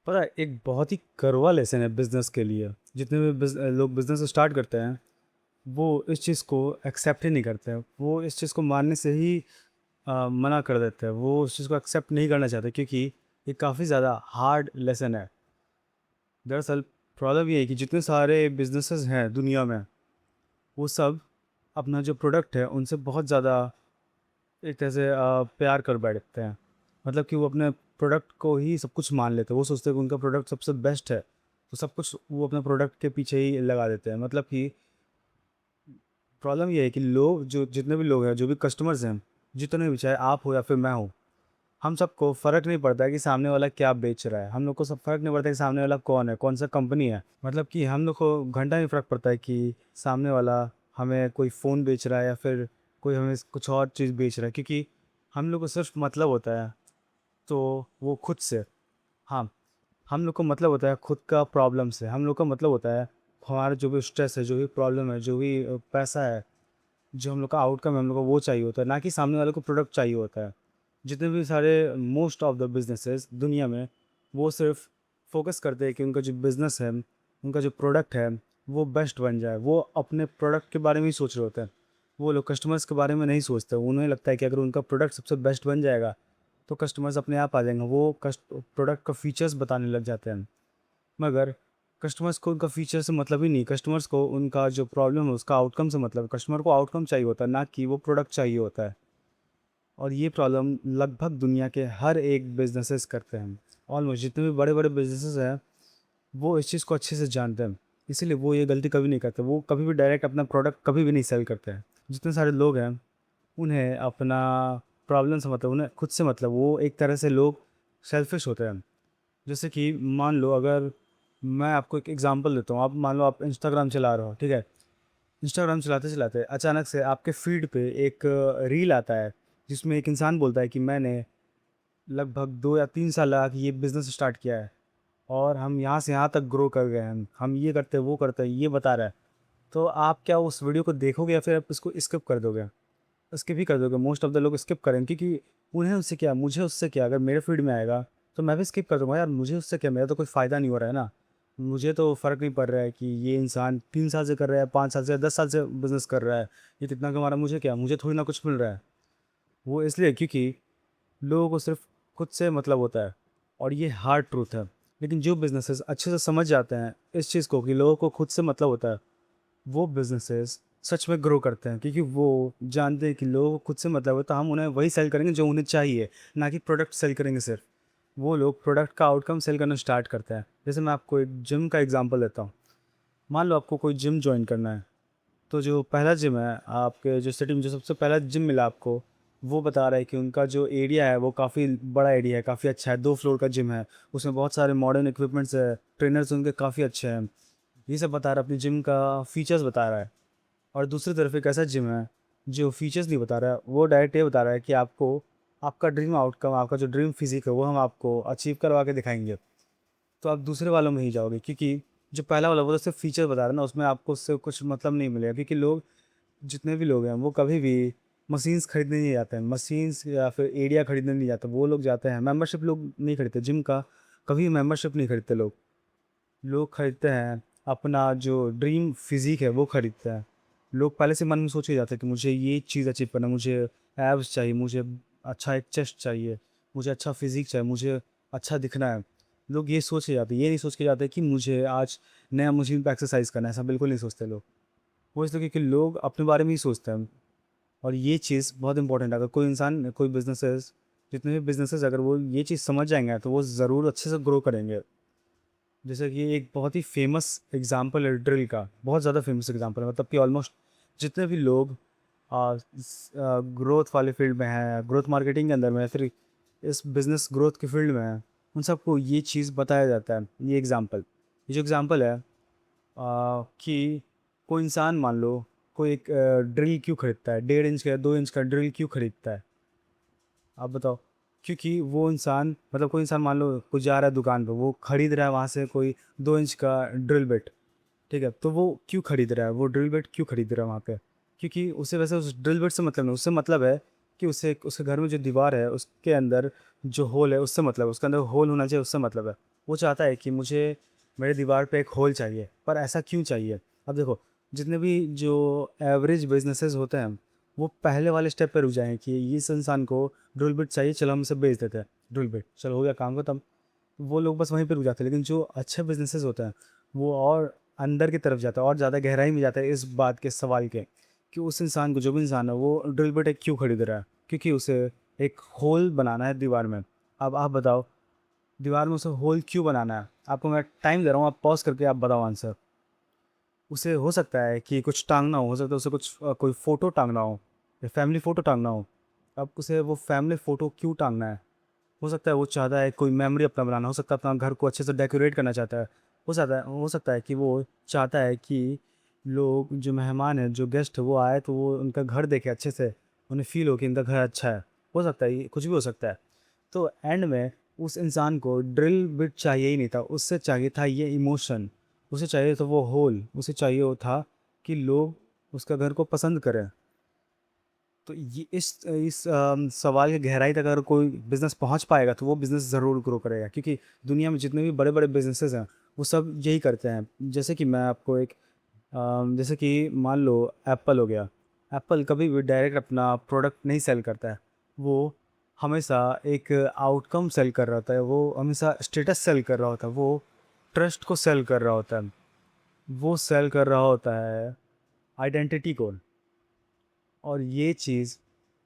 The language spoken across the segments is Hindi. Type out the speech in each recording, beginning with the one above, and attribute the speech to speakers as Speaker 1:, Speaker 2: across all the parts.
Speaker 1: पता है एक बहुत ही कड़वा लेसन है बिजनेस के लिए। जितने भी लोग बिजनेस स्टार्ट करते हैं वो इस चीज़ को एक्सेप्ट ही नहीं करते हैं। वो इस चीज़ को मानने से ही मना कर देते हैं। वो उस चीज़ को एक्सेप्ट नहीं करना चाहते क्योंकि ये काफ़ी ज़्यादा हार्ड लेसन है। दरअसल प्रॉब्लम ये है कि जितने सारे बिजनेसेस हैं दुनिया में वो सब अपना जो प्रोडक्ट है उनसे बहुत ज़्यादा एक तरह से प्यार कर बैठते हैं। मतलब कि वो अपने प्रोडक्ट को ही सब कुछ मान लेते हैं। वो सोचते हैं कि उनका प्रोडक्ट सबसे बेस्ट है, तो सब कुछ वो अपने प्रोडक्ट के पीछे ही लगा देते हैं। मतलब कि प्रॉब्लम ये है कि लोग जो जितने भी लोग हैं, जो भी कस्टमर्स हैं, जितने भी, चाहे आप हो या फिर मैं हूँ, हम सबको फ़र्क नहीं पड़ता है कि सामने वाला क्या बेच रहा है। हम लोग को सब फ़र्क नहीं पड़ता कि सामने वाला कौन है, कौन सा कंपनी है। मतलब कि हम लोग को घंटा नहीं फ़र्क पड़ता है कि सामने वाला हमें कोई फ़ोन बेच रहा है या फिर कोई हमें कुछ और चीज़ बेच रहा है, क्योंकि हम लोग को सिर्फ मतलब होता है तो वो खुद से। हाँ, हम लोग को मतलब होता है खुद का प्रॉब्लम से। हम लोग का मतलब होता है हमारा जो भी स्ट्रेस है, जो भी प्रॉब्लम है, जो भी पैसा है, जो हम लोग का आउटकम है, हम लोग को वो चाहिए होता है, ना कि सामने वाले को प्रोडक्ट चाहिए होता है। जितने भी सारे मोस्ट ऑफ द बिजनेसेस दुनिया में वो सिर्फ फोकस करते हैं कि उनका जो बिज़नेस है, उनका जो प्रोडक्ट है, वो बेस्ट बन जाए। वो अपने प्रोडक्ट के बारे में ही सोच रहे होते हैं। वो लोग कस्टमर्स के बारे में नहीं सोचते। उन्हें लगता है कि अगर उनका प्रोडक्ट सबसे बेस्ट बन जाएगा तो कस्टमर्स अपने आप आ जाएंगे। वो प्रोडक्ट का फीचर्स बताने लग जाते हैं। मगर कस्टमर्स को उनका फीचर से मतलब ही नहीं। कस्टमर्स को उनका जो प्रॉब्लम है उसका आउटकम से मतलब है। कस्टमर को आउटकम चाहिए होता है, ना कि वो प्रोडक्ट चाहिए होता है। और ये प्रॉब्लम लगभग दुनिया के हर एक बिजनेसेस करते हैं। ऑलमोस्ट जितने भी बड़े बड़े बिजनेसेस हैं वो इस चीज़ को अच्छे से जानते हैं, इसीलिए वो ये गलती कभी नहीं करते। वो कभी भी डायरेक्ट अपना प्रोडक्ट कभी भी नहीं सेल करते हैं। जितने सारे लोग हैं उन्हें अपना प्रॉब्लम से मतलब, उन्हें खुद से मतलब, वो एक तरह से लोग सेल्फिश होते हैं। जैसे कि मान लो, अगर मैं आपको एक एग्जांपल देता हूँ। आप मान लो आप इंस्टाग्राम चला रहे हो, ठीक है। इंस्टाग्राम चलाते चलाते अचानक से आपके फीड पे एक रील आता है जिसमें एक इंसान बोलता है कि मैंने लगभग 2 या 3 साल लगा कि ये बिज़नेस स्टार्ट किया है और हम यहाँ से यहाँ तक ग्रो कर गए हैं, हम ये करते हैं वो करते हैं, ये बता रहा है। तो आप क्या उस वीडियो को देखोगे या फिर आप इसको स्किप कर दोगे? स्किप ही कर दोगे। मोस्ट ऑफ द लोग स्किप करेंगे क्योंकि उन्हें उससे क्या, मुझे उससे क्या। अगर मेरे फीड में आएगा तो मैं भी स्किप कर दूंगा। यार मुझे उससे क्या, मेरा तो कोई फ़ायदा नहीं हो रहा है ना। मुझे तो फ़र्क नहीं पड़ रहा है कि ये इंसान 3 साल से कर रहा है, 5 साल से, 10 साल से बिजनेस कर रहा है, ये कितना कमा रहा है, मुझे क्या, मुझे थोड़ी ना कुछ मिल रहा है। वो इसलिए क्योंकि लोगों को सिर्फ खुद से मतलब होता है। और ये हार्ड ट्रूथ है। लेकिन जो बिजनेसेस अच्छे से समझ जाते हैं इस चीज़ को कि लोगों को खुद से मतलब होता है, वो बिजनेसेस सच में ग्रो करते हैं, क्योंकि वो जानते हैं कि लोगों को खुद से मतलब है तो हम उन्हें वही सेल करेंगे जो उन्हें चाहिए, ना कि प्रोडक्ट सेल करेंगे सिर्फ। वो लोग प्रोडक्ट का आउटकम सेल करना स्टार्ट करते हैं। जैसे मैं आपको एक जिम का एग्जांपल देता हूँ। मान लो आपको कोई जिम ज्वाइन करना है, तो जो पहला जिम है आपके जो सिटी में, जो सबसे पहला जिम मिला आपको, वो बता रहा है कि उनका जो एरिया है वो काफ़ी बड़ा एरिया है, काफ़ी अच्छा है, 2 फ्लोर का जिम है, उसमें बहुत सारे मॉडर्न इक्विपमेंट्स है, ट्रेनर्स उनके काफ़ी अच्छे हैं। ये सब बता रहा है, अपनी जिम का फीचर्स बता रहा है। और दूसरी तरफ एक ऐसा जिम है जो फीचर्स नहीं बता रहा है, वो डायरेक्ट ये बता रहा है कि आपको आपका ड्रीम आउटकम, आपका जो ड्रीम फिजिक है वो हम आपको अचीव करवा के दिखाएंगे। तो आप दूसरे वालों में ही जाओगे, क्योंकि जो पहला वाला वो तो सिर्फ फीचर बता रहा है ना, उसमें आपको उससे कुछ मतलब नहीं मिलेगा। क्योंकि लोग, जितने भी लोग हैं, वो कभी भी मशीन्स खरीदने नहीं जाते हैं, मशीन्स या फिर एरिया खरीदने नहीं जाते। वो लोग जाते हैं मेंबरशिप, लोग नहीं खरीदते जिम का। कभी मेंबरशिप नहीं खरीदते लोग। लोग खरीदते हैं अपना जो ड्रीम फिजिक है वो खरीदते हैं। लोग पहले से मन में सोच के जाते हैं कि मुझे ये चीज़ अचीव करना है, मुझे एब्स चाहिए, मुझे अच्छा एक चेस्ट चाहिए, मुझे अच्छा फिजिक चाहिए, मुझे अच्छा दिखना है। लोग ये सोच के जाते हैं, ये नहीं सोच के जाते कि मुझे आज नया मशीन पे एक्सरसाइज करना है। ऐसा बिल्कुल नहीं सोचते लोग। वो इसलिए क्योंकि लोग अपने बारे में ही सोचते हैं। और ये चीज़ बहुत इंपॉर्टेंट है। अगर कोई इंसान, कोई बिजनेसेस, जितने भी बिजनेसेस, अगर वो ये चीज़ समझ जाएंगे तो वो ज़रूर अच्छे से ग्रो करेंगे। जैसे कि एक बहुत ही फेमस एग्जांपल है ड्रिल का, बहुत ज़्यादा फेमस एग्जांपल है। मतलब कि ऑलमोस्ट जितने भी लोग ग्रोथ वाले फील्ड में हैं, ग्रोथ मार्केटिंग के अंदर में है, फिर इस बिज़नेस ग्रोथ के फील्ड में है, उन सबको ये चीज़ बताया जाता है। ये जो एग्जांपल है कि कोई इंसान, मान लो कोई एक ड्रिल क्यों खरीदता है, 1.5 इंच का 2 इंच का ड्रिल क्यों खरीदता है? आप बताओ। क्योंकि वो इंसान, मतलब कोई इंसान मान लो कोई जा रहा है दुकान पे, वो खरीद रहा है वहाँ से कोई 2 इंच का ड्रिल बिट, ठीक है। तो वो क्यों खरीद रहा है, वो ड्रिल बिट क्यों खरीद रहा है वहाँ पे? क्योंकि उसे वैसे उस ड्रिल बिट से मतलब नहीं, उससे मतलब है कि उसे उसके घर में जो दीवार है उसके अंदर जो होल है उससे मतलब है, उसके अंदर होल होना चाहिए उससे मतलब है। वो चाहता है कि मुझे मेरे दीवार पे एक होल चाहिए, पर ऐसा क्यों चाहिए? अब देखो, जितने भी जो एवरेज बिजनेसेस होते हैं, वो पहले वाले स्टेप पे रुक जाएँ कि इस इंसान को ड्रिल बिट चाहिए, चलो हम इसे बेच देते हैं। ड्रिल बिट, चलो हो गया काम खत्म। वो लोग बस वहीं पे रुक जाते हैं। लेकिन जो अच्छे बिजनेसेस होते हैं, वो और अंदर की तरफ जाता है और ज़्यादा गहराई में जाता है इस बात के सवाल के, कि उस इंसान को, जो भी इंसान है, वो ड्रिल बिट एक क्यों खरीद रहा है? क्योंकि उसे एक होल बनाना है दीवार में। अब आप बताओ, दीवार में उसे होल क्यों बनाना है? आपको मैं टाइम दे रहा हूँ, आप पॉज़ करके आप बताओ आंसर। उसे हो सकता है कि कुछ टाँगना हो सकता है उसे कुछ कोई फ़ोटो टाँगना हो या फैमिली फ़ोटो टाँगना हो। अब उसे वो फैमिली फ़ोटो क्यों टाँगना है? हो सकता है वो चाहता है कोई मेमोरी अपना बनाना, हो सकता है अपना घर को अच्छे से डेकोरेट करना चाहता है। हो सकता है कि वो चाहता है कि लोग, जो मेहमान हैं, जो गेस्ट है, वो आए तो वो उनका घर देखे अच्छे से, उन्हें फ़ील हो कि इनका घर अच्छा है। हो सकता है ये कुछ भी हो सकता है। तो एंड में उस इंसान को ड्रिल बिट चाहिए ही नहीं था, उससे चाहिए था ये इमोशन, उसे चाहिए था वो होल, उसे चाहिए वो था कि लोग उसका घर को पसंद करें। तो ये इस सवाल की गहराई तक अगर कोई बिज़नेस पहुँच पाएगा तो वो बिज़नेस ज़रूर ग्रो करेगा, क्योंकि दुनिया में जितने भी बड़े-बड़े बिज़नेसेस हैं, वो सब यही करते हैं। जैसे कि मैं आपको जैसे कि मान लो एप्पल हो गया। एप्पल कभी भी डायरेक्ट अपना प्रोडक्ट नहीं सेल करता है। वो हमेशा एक आउटकम सेल कर रहा होता है, वो हमेशा स्टेटस सेल कर रहा होता है, वो ट्रस्ट को सेल कर रहा होता है, वो सेल कर रहा होता है आइडेंटिटी को। और ये चीज़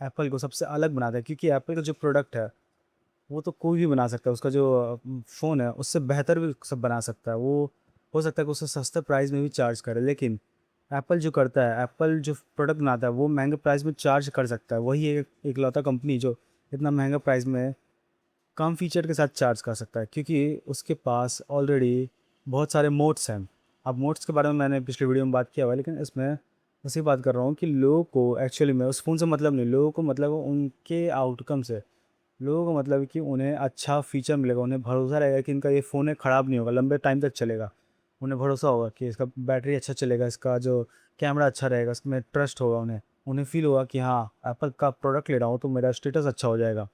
Speaker 1: एप्पल को सबसे अलग बनाता है, क्योंकि एप्पल का जो प्रोडक्ट है, वो तो कोई भी बना सकता है। उसका जो फ़ोन है, उससे बेहतर भी सब बना सकता है। वो हो सकता है कि उससे सस्ते प्राइस में भी चार्ज करे, लेकिन एप्पल जो करता है, एप्पल जो प्रोडक्ट बनाता है, वो महंगे प्राइस में चार्ज कर सकता है। वही एक इकलौता कंपनी जो इतना महंगा प्राइस में कम फीचर के साथ चार्ज कर सकता है, क्योंकि उसके पास ऑलरेडी बहुत सारे मोड्स हैं। अब मोड्स के बारे में मैंने पिछले वीडियो में बात किया हुआ है, लेकिन इसमें उसी बात कर रहा हूँ कि लोगों को एक्चुअली में उस फ़ोन से मतलब नहीं, लोगों को मतलब है उनके आउटकम से। लोगों को मतलब है कि उन्हें अच्छा फ़ीचर मिलेगा, उन्हें भरोसा रहेगा कि इनका ये फ़ोन है, ख़राब नहीं होगा, लंबे टाइम तक चलेगा। उन्हें भरोसा होगा कि इसका बैटरी अच्छा चलेगा, इसका जो कैमरा अच्छा रहेगा, इसमें ट्रस्ट होगा उन्हें। उन्हें फ़ील होगा कि हाँ, एप्पल का प्रोडक्ट ले रहा हूँ तो मेरा स्टेटस अच्छा हो जाएगा।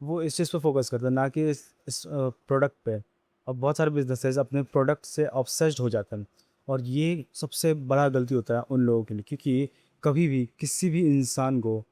Speaker 1: वो इस चीज़ पे फ़ोकस करता है, ना कि इस प्रोडक्ट पे। अब बहुत सारे बिज़नेसेस अपने प्रोडक्ट से ऑब्सेस्ड हो जाते हैं, और ये सबसे बड़ा गलती होता है उन लोगों के लिए, क्योंकि कभी भी किसी भी इंसान को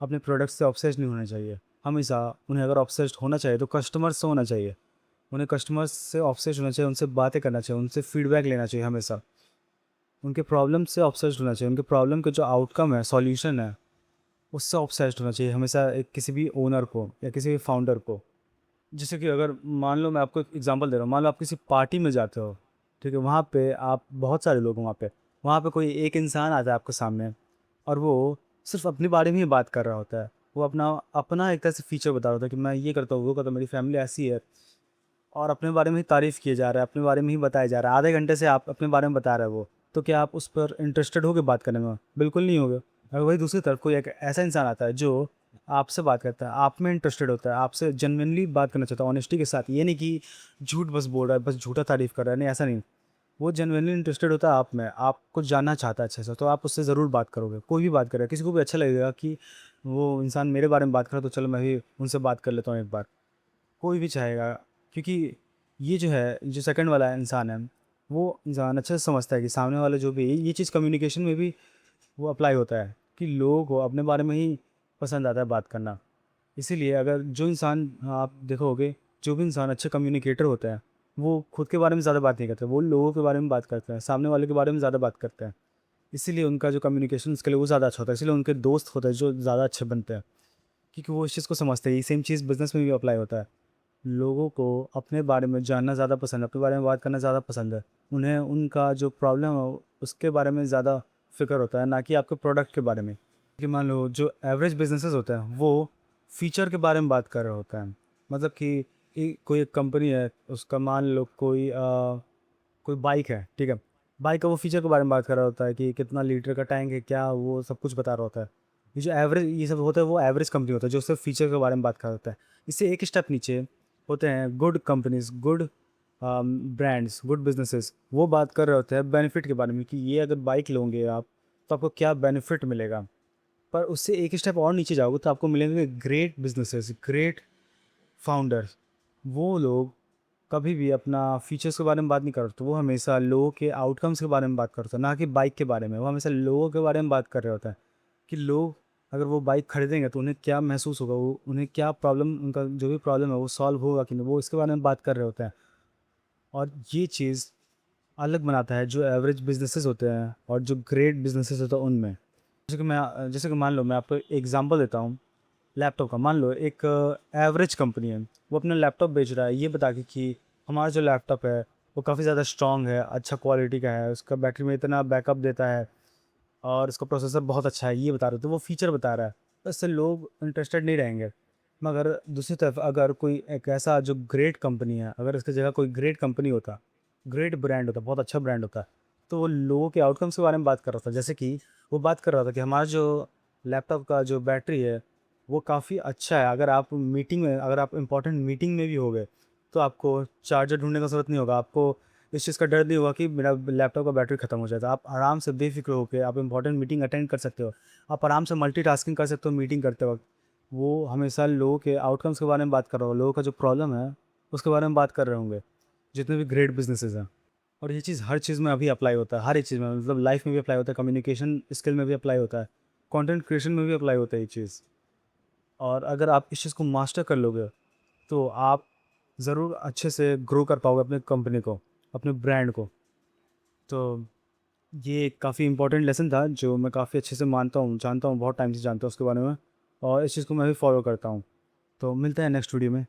Speaker 1: अपने प्रोडक्ट से ऑब्सेस्ड नहीं होना चाहिए। हमेशा उन्हें अगर ऑब्सेस्ड होना चाहिए तो कस्टमर से होना चाहिए। उन्हें कस्टमर्स से ऑब्सेस्ड होना चाहिए, उनसे बातें करना चाहिए, उनसे फीडबैक लेना चाहिए हमेशा। उनके प्रॉब्लम से ऑब्सेस्ड होना चाहिए, उनके प्रॉब्लम के जो आउटकम है, सॉल्यूशन है, उससे ऑब्सेस्ड होना चाहिए हमेशा, एक किसी भी ओनर को या किसी भी फाउंडर को। जैसे कि अगर मान लो, मैं आपको एक एग्जांपल दे रहा हूँ, मान लो आप किसी पार्टी में जाते हो, ठीक है? वहाँ पे आप, बहुत सारे लोग हैं वहाँ पे कोई एक इंसान आता है आपके सामने, और वो सिर्फ अपने बारे में ही बात कर रहा होता है। वो अपना अपना एक तरह से फीचर बता रहा होता है कि मैं ये करता हूँ, वो करता हूँ, मेरी फैमिली ऐसी है, और अपने बारे में ही तारीफ़ किए जा रहा है, अपने बारे में ही बताया जा रहा है। आधे घंटे से आप अपने बारे में बता रहे हो वो, तो क्या आप उस पर इंटरेस्टेड होगे बात करने में? बिल्कुल नहीं होगे। और वहीं दूसरी तरफ कोई एक ऐसा इंसान आता है जो आपसे बात करता है, आप में इंटरेस्टेड होता है, आपसे जेनुइनली बात करना चाहता है, ऑनेस्टी के साथ। ये नहीं कि झूठ बस बोल रहा है, बस झूठा तारीफ़ कर रहा है, नहीं, ऐसा नहीं। वो जेनुइनली इंटरेस्टेड होता है आप में, आपको जानना चाहता है अच्छे से, तो आप उससे ज़रूर बात करोगे। कोई भी बात करे, किसी को भी अच्छा लगेगा कि वो इंसान मेरे बारे में बात कर रहा है, तो चलो मैं भी उनसे बात कर लेता हूँ एक बार। कोई भी चाहेगा, क्योंकि ये जो है, जो सेकंड वाला इंसान है, वो इंसान अच्छे से समझता है कि सामने वाला जो भी है, ये चीज़ कम्युनिकेशन में भी वो अप्लाई होता है, कि लोगों को अपने बारे में ही पसंद आता है बात करना। इसीलिए अगर जो इंसान, आप देखोगे, जो भी इंसान अच्छे कम्युनिकेटर होते हैं, वो खुद के बारे में ज़्यादा बात नहीं करते, वो लोगों के बारे में बात करते हैं, सामने वाले के बारे में ज़्यादा बात करते हैं। इसीलिए उनका जो कम्युनिकेशन स्किल है वो ज़्यादा अच्छा होता है, इसीलिए उनके दोस्त होते हैं जो ज़्यादा अच्छे बनते हैं, क्योंकि वो इस चीज़ को समझते हैं। ये सेम चीज़ बिज़नेस में भी अप्लाई होता है। लोगों को अपने बारे में जानना ज़्यादा पसंद है, अपने बारे में बात करना ज़्यादा पसंद है। उन्हें उनका जो प्रॉब्लम है उसके बारे में ज़्यादा फ़िक्र होता है, ना कि आपके प्रोडक्ट के बारे में। कि मान लो जो एवरेज बिज़नेसेस होते हैं, वो फ़ीचर के बारे में बात कर रहे होते हैं। मतलब कि कोई एक कंपनी है, उसका मान लो कोई बाइक है, ठीक है? बाइक का वो फ़ीचर के बारे में बात कर रहा होता है कि कितना लीटर का टैंक है, क्या वो सब कुछ बता रहा होता है। ये सब होता है, वो एवरेज कंपनी होता है जो सिर्फ फ़ीचर के बारे में बात कर रहा होता है। इससे एक स्टेप नीचे होते हैं good companies, good brands, good businesses. वो बात कर रहे होते हैं बेनिफिट के बारे में, कि ये अगर बाइक लोगे आप, तो आपको क्या बेनिफिट मिलेगा। पर उससे एक स्टेप और नीचे जाओगे तो आपको मिलेंगे ग्रेट बिज़नेसेस, ग्रेट फाउंडर्स। वो लोग कभी भी अपना फीचर्स के बारे में बात नहीं करते, वो हमेशा लोगों के आउटकम्स के बारे में बात करते हैं, ना कि बाइक के बारे में। वो हमेशा लोगों के बारे में बात कर रहे होते हैं कि लोग अगर वो बाइक खरीदेंगे तो उन्हें क्या महसूस होगा, वो उन्हें क्या प्रॉब्लम, उनका जो भी प्रॉब्लम है वो सॉल्व होगा कि नहीं, वो इसके बारे में बात कर रहे होते हैं। और ये चीज़ अलग बनाता है जो एवरेज बिजनेसेस होते हैं और जो ग्रेट बिजनेसेस होते हैं उनमें। जैसे कि मान लो मैं आपको एग्जांपल देता हूँ लैपटॉप का। मान लो एक एवरेज कंपनी है, वो अपना लैपटॉप बेच रहा है ये बता के कि हमारा जो लैपटॉप है वो काफ़ी ज़्यादा स्ट्रॉन्ग है, अच्छा क्वालिटी का है, उसका बैटरी में इतना बैकअप देता है और इसका प्रोसेसर बहुत अच्छा है, ये बता रहे हो तो वो फीचर बता रहा है, तो इससे लोग इंटरेस्टेड नहीं रहेंगे। मगर दूसरी तरफ अगर कोई एक ऐसा जो ग्रेट कंपनी है, अगर इसकी जगह कोई ग्रेट कंपनी होता, ग्रेट ब्रांड होता, बहुत अच्छा ब्रांड होता, तो वो लोगों के आउटकम्स के बारे में बात कर रहा था। जैसे कि वो बात कर रहा था कि हमारा जो लैपटॉप का जो बैटरी है वो काफ़ी अच्छा है, अगर आप मीटिंग में, अगर आप इंपॉर्टेंट मीटिंग में भी हो गए तो आपको चार्जर ढूंढने का ज़रूरत नहीं होगा, आपको इस चीज़ का डर नहीं होगा कि मेरा लैपटॉप का बैटरी ख़त्म हो जाए। तो आप आराम से बेफिक्र होकर आप इंपॉर्टेंट मीटिंग अटेंड कर सकते हो, आप आराम से मल्टीटास्किंग कर सकते हो मीटिंग करते वक्त। वो हमेशा लोगों के आउटकम्स के बारे में बात कर रहा हो, लोगों का जो प्रॉब्लम है उसके बारे में बात कर रहे होंगे, जितने भी ग्रेट बिजनेसेस हैं। और ये चीज़ हर चीज़ में अभी अप्लाई होता है, हर एक चीज़ में, मतलब लाइफ में भी अप्लाई होता है, कम्युनिकेशन स्किल में भी अप्लाई होता है, कंटेंट क्रिएशन में भी अप्लाई होता है ये चीज़। और अगर आप इस चीज़ को मास्टर कर लोगे तो आप ज़रूर अच्छे से ग्रो कर पाओगे अपने कंपनी को, अपने ब्रांड को। तो ये काफ़ी इंपॉर्टेंट लेसन था जो मैं काफ़ी अच्छे से मानता हूँ, जानता हूँ, बहुत टाइम से जानता हूँ उसके बारे में, और इस चीज़ को मैं भी फॉलो करता हूँ। तो मिलते हैं नेक्स्ट वीडियो में।